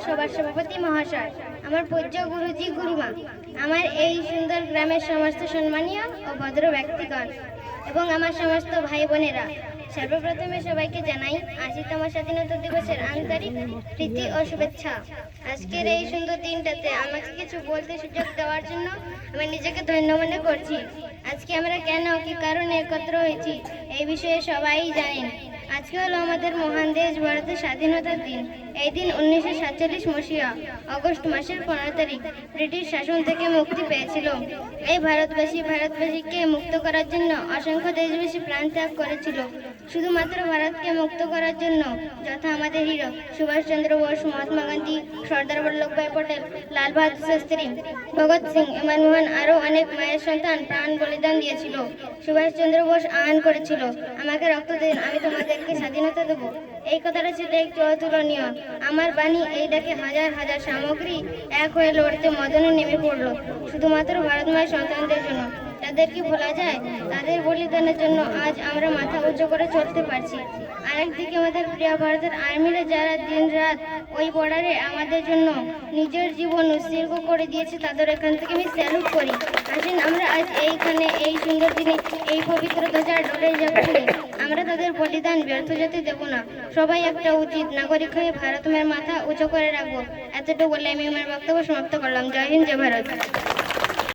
সভার সভাপতি মহাশয়, আমার পূজ্য গুরুজি গুরুমা, আমার এই সুন্দর গ্রামের সমস্ত সম্মানীয় ও ভদ্র ব্যক্তিগণ এবং আমার সমস্ত ভাই বোনেরা, সর্বপ্রথমে সবাইকে জানাই ৮০তম স্বাধীনতা দিবসের আন্তরিক প্রীতি ও শুভেচ্ছা। আজকের এই সুন্দর দিনটাতে আমাকে কিছু বলতে সুযোগ দেওয়ার জন্য আমি নিজেকে ধন্য মনে করছি। আজকে আমরা কেন কি কারণে একত্র হয়েছি এই বিষয়ে সবাই জানেন। আজকে হলো আমাদের মহান দেশ ভারতের স্বাধীনতার দিন। এই দিন ১৯৪৭ মসিহা অগস্ট মাসের ১৫ তারিখ ব্রিটিশ শাসন থেকে মুক্তি পেয়েছিল। এই ভারতবাসীকে মুক্ত করার জন্য অসংখ্য দেশবাসী প্রাণ ত্যাগ করেছিল। শুধুমাত্র ভারতকে মুক্ত করার জন্য, যথা আমাদের হিরো সুভাষচন্দ্র বোস, মহাত্মা গান্ধী, সর্দার বল্লভভাই পটেল, লাল বাহাদুর শাস্ত্রী, ভগৎ সিং, এমান মোহন আরও অনেক মায়ের সন্তান প্রাণ বলিদান দিয়েছিল। সুভাষচন্দ্র বোস আহ্বান করেছিল, আমাকে রক্ত দিন, আমি তোমাদেরকে স্বাধীনতা দেব। এই কথাটা ছিল একটু অতুলনীয়। আমার বাণী এই ডাকে হাজার হাজার সামগ্রী এক হয়ে লড়তে মদনে নেমে পড়লো, শুধুমাত্র ভারত মায়ের সন্তানদের জন্য। তাদের কি ভোলা যায়? তাদের বলিদানের জন্য আজ আমরা মাথা উঁচু করে চলতে পারছি। আরেকদিকে আমাদের প্রিয় ভারতের আর্মিরা যারা দিন রাত ওই বর্ডারে আমাদের জন্য নিজের জীবন উৎসর্গ করে দিয়েছে, তাদের এখান থেকে আমি স্যালুট করি। আসেন আমরা আজ এইখানে এই সুন্দর দিনে এই পবিত্র ধ্বজার ডোরে যাচ্ছি। আমরা তাদের বলিদান ব্যর্থ যেতে দেব না। সবাই একটা উচিত নাগরিক হয়ে ভারত মায়ের মাথা উঁচু করে রাখবো। এতটুকু বলে আমি আমার বক্তব্য সমাপ্ত করলাম। জয় হিন্দ, জয় ভারত।